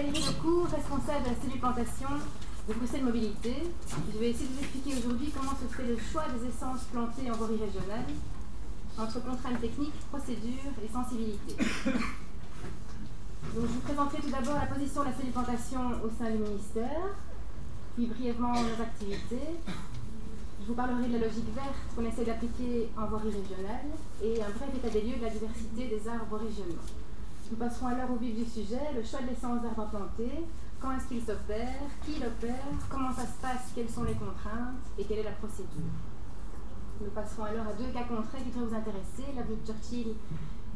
Valérie Lecourt, responsable de la cellule plantation de Bruxelles Mobilité. Je vais essayer de vous expliquer aujourd'hui comment se fait le choix des essences plantées en voirie régionale entre contraintes techniques, procédures et sensibilité. Donc, je vous présenterai tout d'abord la position de la cellule plantation au sein du ministère, puis brièvement nos activités. Je vous parlerai de la logique verte qu'on essaie d'appliquer en voirie régionale et un bref état des lieux de la diversité des arbres régionaux. Nous passerons alors au vif du sujet, le choix de l'essence d'arbres à planter, quand est-ce qu'il s'opère, qui l'opère, comment ça se passe, quelles sont les contraintes et quelle est la procédure. Nous passerons alors à deux cas concrets qui devraient vous intéresser, l'avenue de Churchill,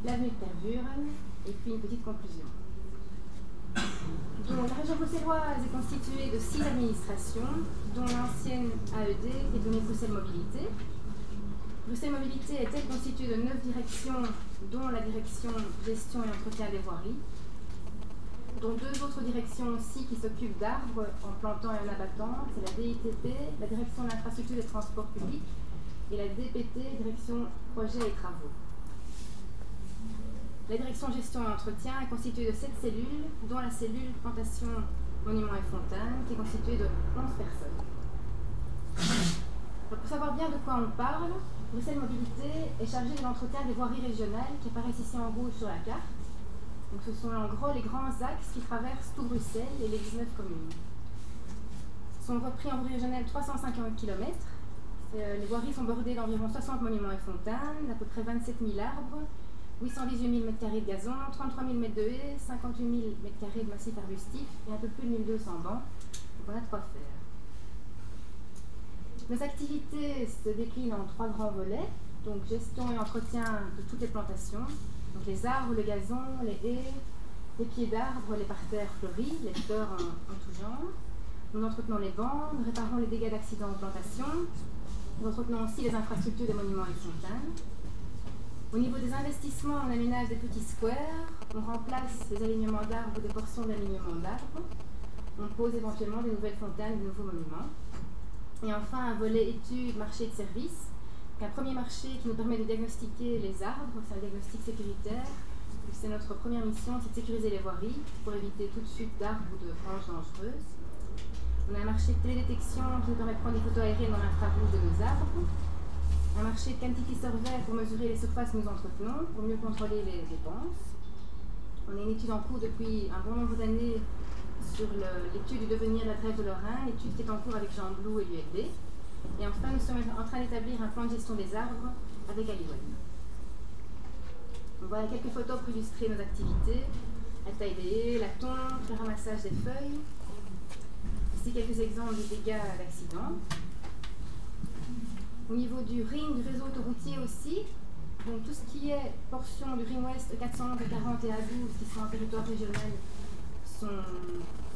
l'avenue de Tervuren, et puis une petite conclusion. Donc, la région bruxelloise est constituée de 6 administrations, dont l'ancienne AED qui est donnée Bruxelles Mobilité. Bruxelles Mobilité est constituée de 9 directions, dont la direction gestion et entretien des voiries, dont 2 autres directions aussi qui s'occupent d'arbres en plantant et en abattant, c'est la DITP, la direction de l'infrastructure des transports publics, et la DPT, direction projets et travaux. La direction gestion et entretien est constituée de 7 cellules, dont la cellule plantation, monuments et fontaines, qui est constituée de 11 personnes. Alors, pour savoir bien de quoi on parle, Bruxelles Mobilité est chargée de l'entretien des voiries régionales qui apparaissent ici en rouge sur la carte. Donc, ce sont en gros les grands axes qui traversent tout Bruxelles et les 19 communes. Sont repris en voirie régionale 350 km. Les voiries sont bordées d'environ 60 monuments et fontaines, d'à peu près 27 000 arbres, 818 000 m² de gazon, 33 000 m de haies, 58 000 m² de massifs arbustifs et un peu plus de 1200 bancs. Donc on a de quoi faire. Nos activités se déclinent en 3 grands volets, donc gestion et entretien de toutes les plantations, donc les arbres, le gazon, les haies, les pieds d'arbres, les parterres fleuris, les fleurs en tout genre. Nous entretenons les bancs, nous réparons les dégâts d'accidents en plantation, nous entretenons aussi les infrastructures des monuments et fontaines. Au niveau des investissements, on aménage des petits squares, on remplace les alignements d'arbres ou des portions d'alignement d'arbres, on pose éventuellement des nouvelles fontaines, de nouveaux monuments. Et enfin, un volet études, marché de services, un premier marché qui nous permet de diagnostiquer les arbres, c'est un diagnostic sécuritaire. C'est notre première mission, c'est de sécuriser les voiries pour éviter toute chute d'arbres ou de branches dangereuses. On a un marché de télédétection qui nous permet de prendre des photos aériennes dans l'infrarouge de nos arbres. Un marché de quantity survey pour mesurer les surfaces que nous entretenons, pour mieux contrôler les dépenses. On a une étude en cours depuis un bon nombre d'années sur l'étude du devenir de la trêve de Lorrain, l'étude qui est en cours avec Jean Blou et l'ULB. Et enfin, nous sommes en train d'établir un plan de gestion des arbres avec Aliwen. Voilà quelques photos pour illustrer nos activités. La taille des haies, la tonte, le ramassage des feuilles. Ici quelques exemples de dégâts d'accidents. Au niveau du ring, du réseau autoroutier aussi, donc tout ce qui est portion du ring ouest 411, 40 et A12 qui sont en territoire régional sont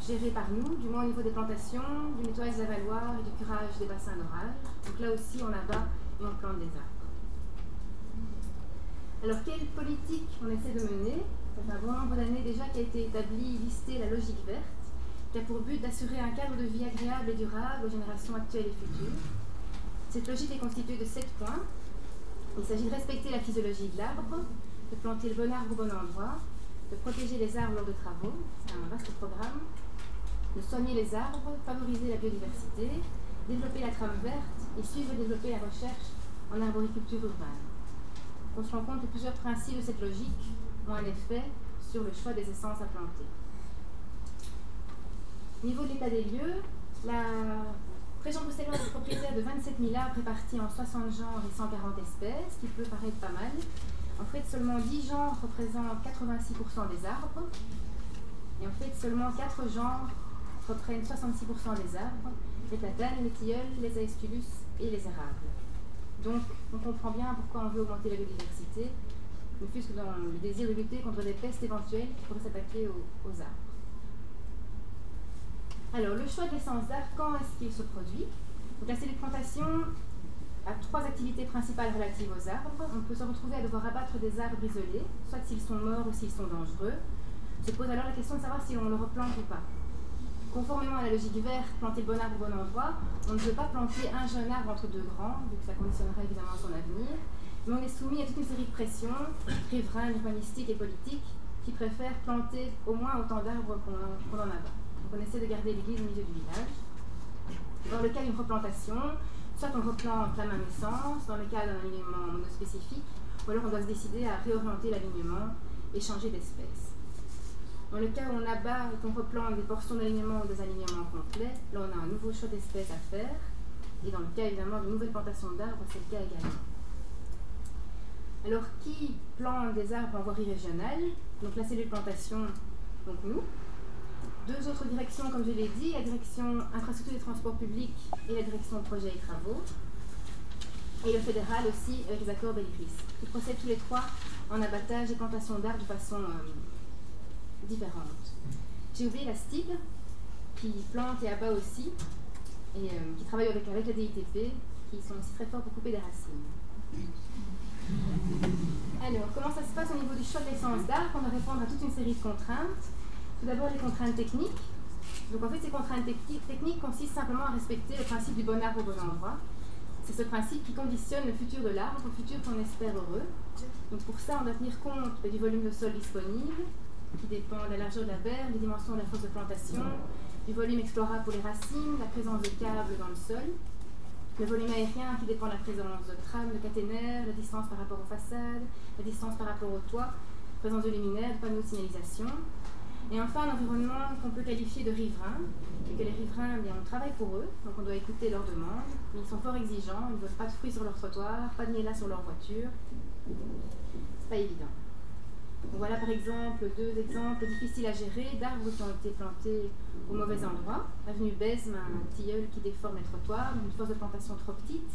gérés par nous, du moins au niveau des plantations, du nettoyage des avaloirs et du curage des bassins d'orage. Donc là aussi on abat et on plante des arbres. Alors quelle politique on essaie de mener? Ça fait un bon nombre d'années déjà qu'a été établie, listée la logique verte, qui a pour but d'assurer un cadre de vie agréable et durable aux générations actuelles et futures. Cette logique est constituée de 7 points. Il s'agit de respecter la physiologie de l'arbre, de planter le bon arbre au bon endroit, de protéger les arbres lors de travaux, c'est un vaste programme, de soigner les arbres, favoriser la biodiversité, développer la trame verte et suivre et développer la recherche en arboriculture urbaine. On se rend compte que plusieurs principes de cette logique ont un effet sur le choix des essences à planter. Au niveau de l'état des lieux, la région bruxelloise est propriétaire de 27 000 arbres répartis en 60 genres et 140 espèces, ce qui peut paraître pas mal. En fait, seulement 10 genres représentent 86% des arbres. Et en fait, seulement 4 genres reprennent 66% des arbres, les platanes, les tilleuls, les aesculus et les érables. Donc, on comprend bien pourquoi on veut augmenter la biodiversité, ne fût-ce que dans le désir de lutter contre des pestes éventuelles qui pourraient s'attaquer aux arbres. Alors, le choix de l'essence d'arbre, quand est-ce qu'il se produit? Donc, la cellule plantation a 3 activités principales relatives aux arbres. On peut se retrouver à devoir abattre des arbres isolés, soit s'ils sont morts ou s'ils sont dangereux. Se pose alors la question de savoir si on le replante ou pas. Conformément à la logique verte, planter le bon arbre au bon endroit, on ne peut pas planter un jeune arbre entre 2 grands, vu que ça conditionnerait évidemment son avenir. Mais on est soumis à toute une série de pressions, riveraines, urbanistiques et politiques, qui préfèrent planter au moins autant d'arbres qu'on en abat. Donc on essaie de garder l'église au milieu du village. Dans le cas d'une replantation, soit on replante la même essence, dans le cas d'un alignement monospécifique, ou alors on doit se décider à réorienter l'alignement et changer d'espèce. Dans le cas où on abat et qu'on replante des portions d'alignement ou des alignements complets, là on a un nouveau choix d'espèce à faire. Et dans le cas évidemment de nouvelles plantations d'arbres, c'est le cas également. Alors qui plante des arbres en voirie régionale? Donc la cellule plantation, donc nous. Deux autres directions, comme je l'ai dit, la direction infrastructure des transports publics et la direction projet et travaux. Et le fédéral aussi avec les accords Bellis, qui procèdent tous les trois en abattage et plantation d'arbres de façon différente. J'ai oublié la STIB, qui plante et abat aussi, et qui travaille avec la DITP, qui sont aussi très forts pour couper des racines. Alors, comment ça se passe au niveau du choix de l'essence d'arbre? On va répondre à toute une série de contraintes. Tout d'abord, les contraintes techniques. Donc, en fait, ces contraintes techniques consistent simplement à respecter le principe du bon arbre au bon endroit. C'est ce principe qui conditionne le futur de l'arbre, au futur qu'on espère heureux. Donc, pour ça, on doit tenir compte du volume de sol disponible, qui dépend de la largeur de la berge, des dimensions de la fosse de plantation, du volume explorable pour les racines, la présence de câbles dans le sol, le volume aérien qui dépend de la présence de trames, de caténaires, la distance par rapport aux façades, la distance par rapport au toit, présence de luminaires, de panneaux de signalisation. Et enfin, un environnement qu'on peut qualifier de riverain, et que les riverains, on travaille pour eux, donc on doit écouter leurs demandes, mais ils sont fort exigeants, ils ne veulent pas de fruits sur leur trottoir, pas de miel sur leur voiture. C'est pas évident. Donc voilà par exemple deux exemples difficiles à gérer d'arbres qui ont été plantés au mauvais endroit. Avenue Besme, un tilleul qui déforme les trottoirs, une force de plantation trop petite.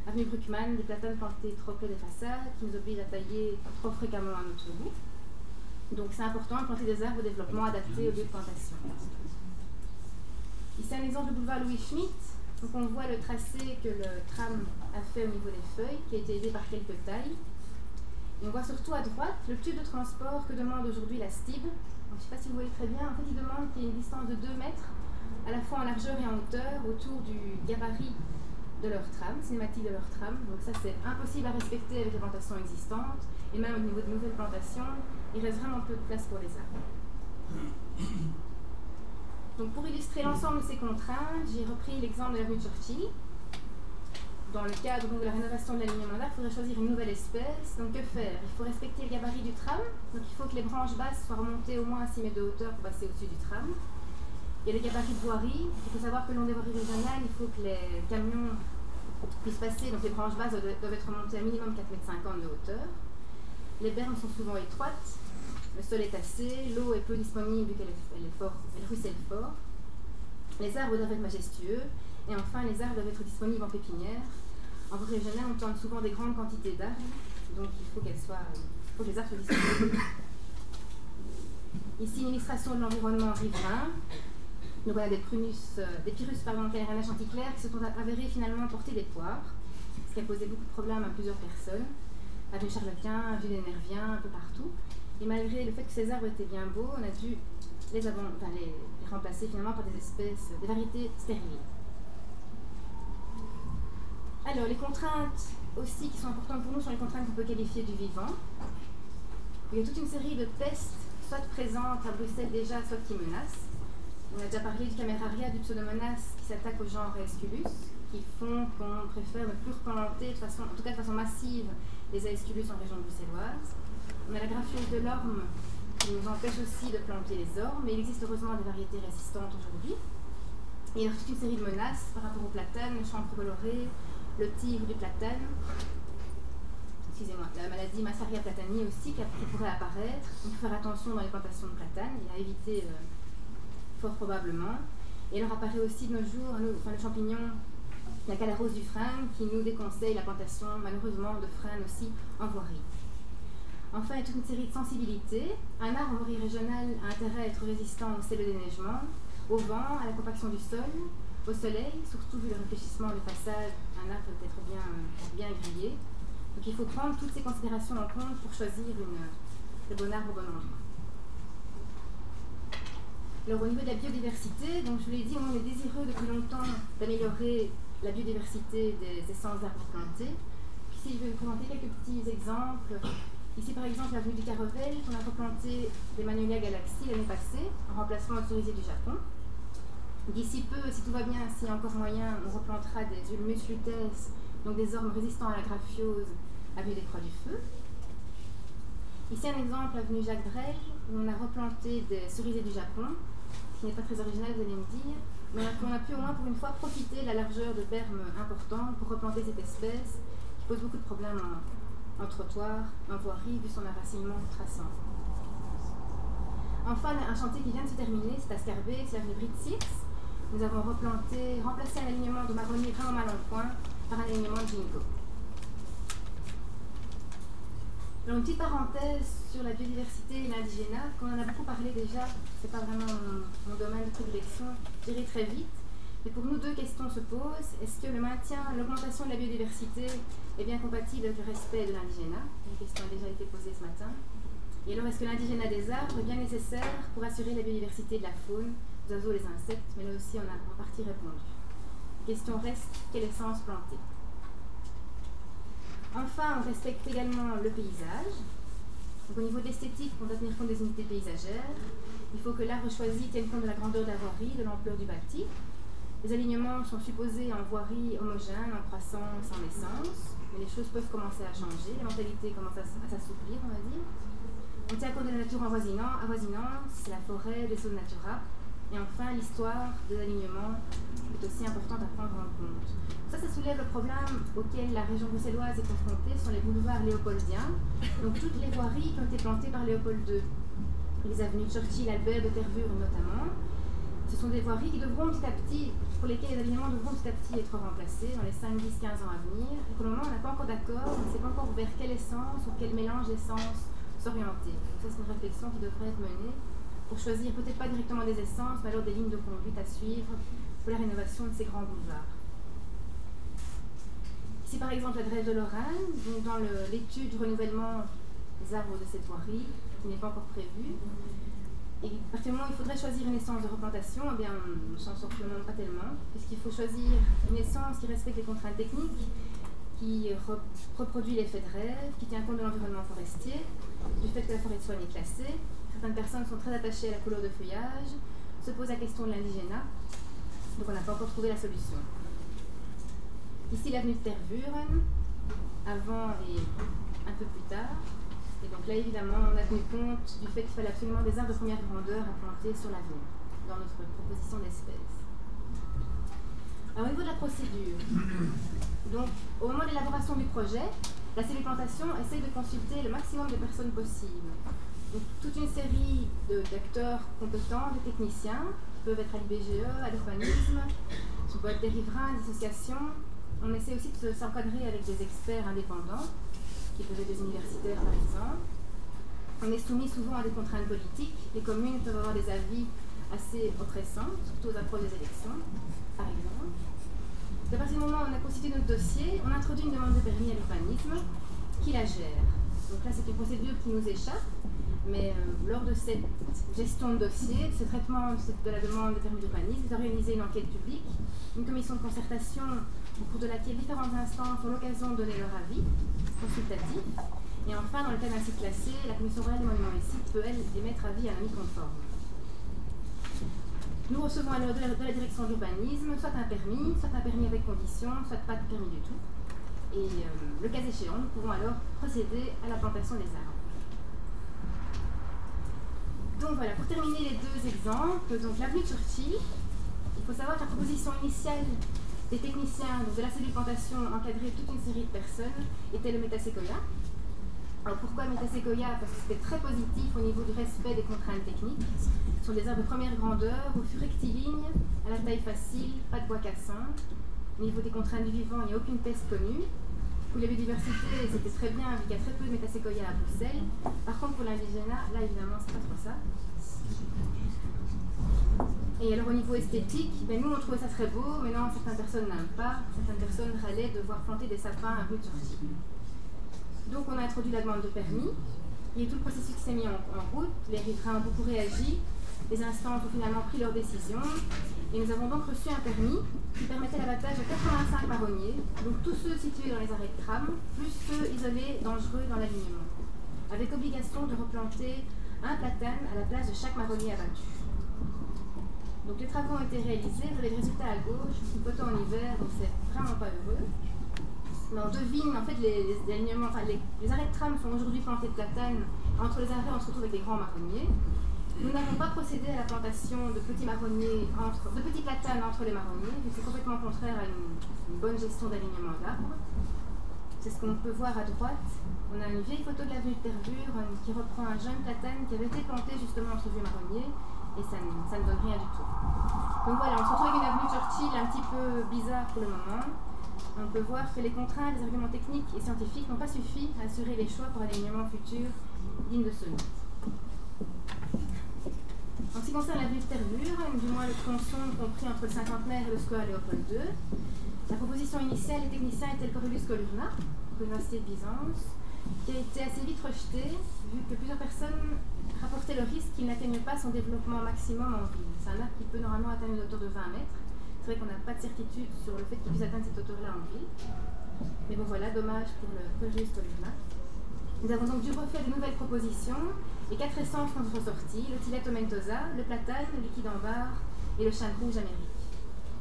Avenue Bruckmann, des platanes plantés trop près des façades qui nous obligent à tailler trop fréquemment à notre goût. Donc c'est important de planter des arbres au développement adaptés au lieu de plantation. Ici un exemple du boulevard Louis Schmitt. Donc on voit le tracé que le tram a fait au niveau des feuilles, qui a été aidé par quelques tailles. Et on voit surtout à droite le tube de transport que demande aujourd'hui la STIB. Donc, je ne sais pas si vous voyez très bien, en fait il demande qu'il y ait une distance de 2 mètres, à la fois en largeur et en hauteur, autour du gabarit de leur tram, cinématique de leur tram. Donc ça c'est impossible à respecter avec les plantations existantes, et même au niveau de nouvelles plantations, il reste vraiment peu de place pour les arbres. Donc pour illustrer l'ensemble de ces contraintes, j'ai repris l'exemple de l'avenue Churchill. Dans le cadre de la rénovation de l'alignement d'arbres, il faudrait choisir une nouvelle espèce. Donc que faire? Il faut respecter le gabarit du tram. Donc il faut que les branches basses soient remontées au moins à 6 mètres de hauteur pour passer au-dessus du tram. Il y a le gabarit de voirie. Il faut savoir que le long des voiries régionales, il faut que les camions puissent passer. Donc les branches basses doivent être remontées à minimum 4,50 m de hauteur. Les bermes sont souvent étroites. Le sol est tassé. L'eau est peu disponible vu qu'elle ruisselle fort. Les arbres doivent être majestueux. Et enfin, les arbres doivent être disponibles en pépinière. En voirie régionale, on plante souvent des grandes quantités d'arbres, donc il faut que les arbres soient disponibles. Ici, une illustration de l'environnement riverain. Donc voilà des pyrrhus canéranage anticlair qui se sont avérés finalement porter des poires, ce qui a posé beaucoup de problèmes à plusieurs personnes. Avenue Charles-Quint, avenue des Nerviens, un peu partout. Et malgré le fait que ces arbres étaient bien beaux, on a dû les remplacer finalement par des variétés stériles. Alors, les contraintes aussi qui sont importantes pour nous sont les contraintes qu'on peut qualifier du vivant. Il y a toute une série de pestes, soit présentes à Bruxelles déjà, soit qui menacent. On a déjà parlé du Cameraria, du Pseudomonas qui s'attaque au genre Aesculus, qui font qu'on préfère ne plus replanter, en tout cas de façon massive, les Aesculus en région bruxelloise. On a la graphiose de l'orme qui nous empêche aussi de planter les ormes, mais il existe heureusement des variétés résistantes aujourd'hui. Et il y a toute une série de menaces par rapport aux platanes, le champre coloré, le tigre du platane, excusez-moi, la maladie Massaria platani aussi qui pourrait apparaître. Il faut faire attention dans les plantations de platane et à éviter fort probablement. Et alors apparaît aussi de nos jours le champignon, la calarose du frêne, qui nous déconseille la plantation malheureusement de frêne aussi en voirie. Enfin, il y a toute une série de sensibilités. Un arbre en voirie régionale a intérêt à être résistant au sel de déneigement, au vent, à la compaction du sol, au soleil, surtout vu le réfléchissement des façades, un arbre peut être bien grillé. Donc il faut prendre toutes ces considérations en compte pour choisir le bon arbre au bon endroit. Alors au niveau de la biodiversité, donc je vous l'ai dit, on est désireux depuis longtemps d'améliorer la biodiversité des essences d'arbres plantés. Ici je vais vous présenter quelques petits exemples Ici par exemple l'avenue du Carevel, on a replanté des Magnolia Galaxy l'année passée, en remplacement de cerisier du Japon. D'ici peu, si tout va bien, s'il y a encore moyen, on replantera des Ulmus lutes, donc des ormes résistants à la graphiose, avenue des Croix du Feu. Ici un exemple, avenue Jacques Brel, où on a replanté des cerisiers du Japon, ce qui n'est pas très original, vous allez me dire, mais on a pu au moins pour une fois profiter de la largeur de bermes importante pour replanter cette espèce qui pose beaucoup de problèmes en trottoir, en voirie, vu son enracinement traçant. Enfin, un chantier qui vient de se terminer, c'est à Scarbeck, c'est l'avenue Britsix. Nous avons remplacé un alignement de marronnier vraiment mal en point par un alignement de ginkgo. Alors, une petite parenthèse sur la biodiversité et l'indigénat, qu'on en a beaucoup parlé déjà, c'est pas vraiment mon domaine de prédilection, j'irai très vite. Mais pour nous, deux questions se posent. Est-ce que le maintien, l'augmentation de la biodiversité est bien compatible avec le respect de l'indigénat? Une question a déjà été posée ce matin. Et alors, est-ce que l'indigénat des arbres est bien nécessaire pour assurer la biodiversité de la faune, les oiseaux, les insectes? Mais là aussi, on a en partie répondu. La question reste, quelle essence planter? Enfin, on respecte également le paysage. Donc, au niveau de l'esthétique, on doit tenir compte des unités paysagères. Il faut que l'arbre choisi tienne compte de la grandeur de la voirie, de l'ampleur du bâti. Les alignements sont supposés en voirie homogène, en croissance, en naissance. Mais les choses peuvent commencer à changer, la mentalité commence à s'assouplir, on va dire. On tient compte de la nature avoisinante, c'est la forêt, les zones naturelles. Et enfin, l'histoire des alignements est aussi importante à prendre en compte. Ça soulève le problème auquel la région bruxelloise est confrontée, ce sont les boulevards léopoldiens. Donc toutes les voiries qui ont été plantées par Léopold II, les avenues Churchill, Albert, de Tervuren notamment, ce sont des voiries qui devront petit à petit, pour lesquelles les alignements devront petit à petit être remplacés dans les 5, 10, 15 ans à venir. Et pour le moment, on n'a pas encore d'accord, on ne sait pas encore vers quelle essence ou quel mélange d'essence s'orienter. Ça, c'est une réflexion qui devrait être menée pour choisir peut-être pas directement des essences, mais alors des lignes de conduite à suivre pour la rénovation de ces grands boulevards. Ici, par exemple, la Drève de Lorraine, donc dans l'étude du renouvellement des arbres de cette voirie, qui n'est pas encore prévue. Et à partir du moment où il faudrait choisir une essence de replantation, eh bien, on ne s'en sort finalement pas tellement, puisqu'il faut choisir une essence qui respecte les contraintes techniques, qui reproduit l'effet de rêve, qui tient compte de l'environnement forestier, du fait que la forêt de soigne est classée. Certaines personnes sont très attachées à la couleur de feuillage, se posent la question de l'indigénat, donc on n'a pas encore trouvé la solution. Ici, l'avenue de Tervuren, avant et un peu plus tard. Et donc là, évidemment, on a tenu compte du fait qu'il fallait absolument des arbres de première grandeur à planter sur l'avenue, dans notre proposition d'espèces. Alors, au niveau de la procédure, donc, au moment de l'élaboration du projet, la cellule plantation essaie de consulter le maximum de personnes possibles. Donc, toute une série d'acteurs compétents, de techniciens, qui peuvent être à l'IBGE, à l'urbanisme, qui peuvent être des riverains, des associations. On essaie aussi de s'encadrer avec des experts indépendants, qui peuvent être des universitaires par exemple. On est soumis souvent à des contraintes politiques. Les communes peuvent avoir des avis assez oppressants, surtout aux approches des élections, par exemple. À partir du moment où on a constitué notre dossier, on introduit une demande de permis à l'urbanisme qui la gère. Donc là, c'est une procédure qui nous échappe, mais lors de cette gestion de dossier, ce traitement de la demande de permis d'urbanisme, vous organisez une enquête publique, une commission de concertation au cours de laquelle différentes instances ont l'occasion de donner leur avis consultatif. Et enfin, dans le cas d'un site classé, la Commission royale des monuments et sites peut, elle, émettre avis à un avis conforme. Nous recevons alors de la direction de l'urbanisme soit un permis avec condition, soit pas de permis du tout. Et le cas échéant, nous pouvons alors procéder à la plantation des arbres. Donc voilà, pour terminer les deux exemples, donc l'avenue Churchill, il faut savoir que la proposition initiale des techniciens donc de la cellule plantation encadrait toute une série de personnes était le métaséquoia. Alors pourquoi métaséquoia? Parce que c'était très positif au niveau du respect des contraintes techniques. Ce sont des arbres de première grandeur, au fût rectiligne, à la taille facile, pas de bois cassant. Au niveau des contraintes du vivant, il n'y a aucune peste connue. Pour la biodiversité, c'était très bien, vu qu'il y a très peu de métaséquoia à Bruxelles. Par contre, pour l'indigénat, là évidemment, c'est pas trop ça. Et alors au niveau esthétique, ben nous on trouvait ça très beau, mais non, certaines personnes n'aiment pas. Certaines personnes râlaient de voir planter des sapins à rue de Churchill. Donc on a introduit la demande de permis, il y a tout le processus qui s'est mis en route, les riverains ont beaucoup réagi, les instances ont finalement pris leur décision, et nous avons donc reçu un permis qui permettait l'abattage de 85 marronniers, donc tous ceux situés dans les arrêts de tram, plus ceux isolés dangereux dans l'alignement. avec obligation de replanter un platane à la place de chaque marronnier abattu. Donc les travaux ont été réalisés, vous avez le résultat à gauche, une photo en hiver, donc c'est vraiment pas heureux. Mais on devine, en fait, les alignements, enfin, les arrêts de tram sont aujourd'hui plantés de platanes. Entre les arrêts, on se retrouve avec des grands marronniers. Nous n'avons pas procédé à la plantation de petits marronniers, de petits platanes entre les marronniers, mais c'est complètement contraire à une bonne gestion d'alignement d'arbres. C'est ce qu'on peut voir à droite. On a une vieille photo de l'avenue de Tervure qui reprend un jeune platane qui avait été planté justement entre vieux marronniers, et ça ne donne rien du tout. Donc voilà, on se retrouve avec une avenue Churchill un petit peu bizarre pour le moment. On peut voir que les contraintes, les arguments techniques et scientifiques n'ont pas suffi à assurer les choix pour un alignement futur digne de ce nom. En ce qui concerne l'avenue de Tervure, du moins le tronçon compris entre le Cinquantenaire et le Square Léopold II, la proposition initiale des techniciens était le Corylus Columna, l'Université de Byzance, qui a été assez vite rejetée, vu que plusieurs personnes rapportaient le risque qu'il n'atteigne pas son développement maximum en ville. C'est un arbre qui peut normalement atteindre une hauteur de 20 mètres. C'est vrai qu'on n'a pas de certitude sur le fait qu'il puisse atteindre cette hauteur-là en ville. Mais bon voilà, dommage pour le Corylus Columna. Nous avons donc dû refaire de nouvelles propositions, et 4 essences sont ressorties, le Tilia tomentosa, le platane, le liquide en barre et le chêne rouge amérique.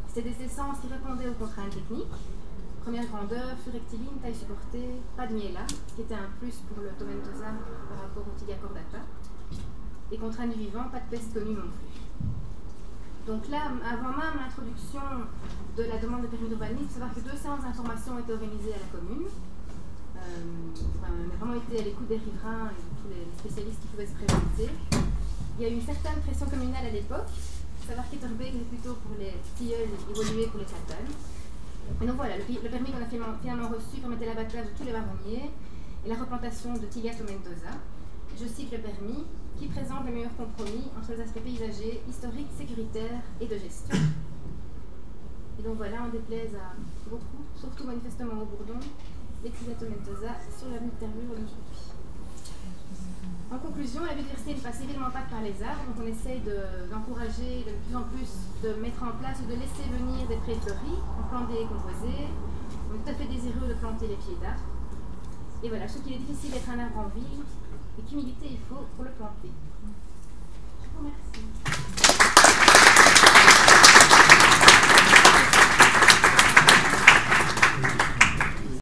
C'était des essences qui répondaient aux contraintes techniques. Première grandeur, flux rectiligne, taille supportée, pas de miela, qui était un plus pour le tomentosa par rapport au Tilia cordata. Et contraintes du vivant, pas de peste connue non plus. Donc là, avant même l'introduction de la demande de permis d'urbanisme, il faut savoir que 2 séances d'information ont été organisées à la commune. On a vraiment été à l'écoute des riverains et de tous les spécialistes qui pouvaient se présenter. Il y a eu une certaine pression communale à l'époque, savoir qu'Etterbeek était plutôt pour les tilleuls évolués pour les platanes. Et donc voilà, le permis qu'on a finalement reçu permettait l'abattage de tous les marronniers et la replantation de Tilia tomentosa. Je cite le permis, qui présente le meilleur compromis entre les aspects paysagers, historiques, sécuritaires et de gestion. Et donc voilà, on déplaise à beaucoup, surtout manifestement au Bourdon, les Tilia tomentosa sur l'avenue de Tervure aujourd'hui. En conclusion, la biodiversité ne passe évidemment pas que par les arbres, donc on essaye d'encourager de plus en plus de mettre en place ou de laisser venir des prés fleuris, on plante des composés, on est tout à fait désireux de planter les pieds d'arbres. Et voilà, je trouve qu'il est difficile d'être un arbre en ville et qu'humilité il faut pour le planter. Je vous remercie.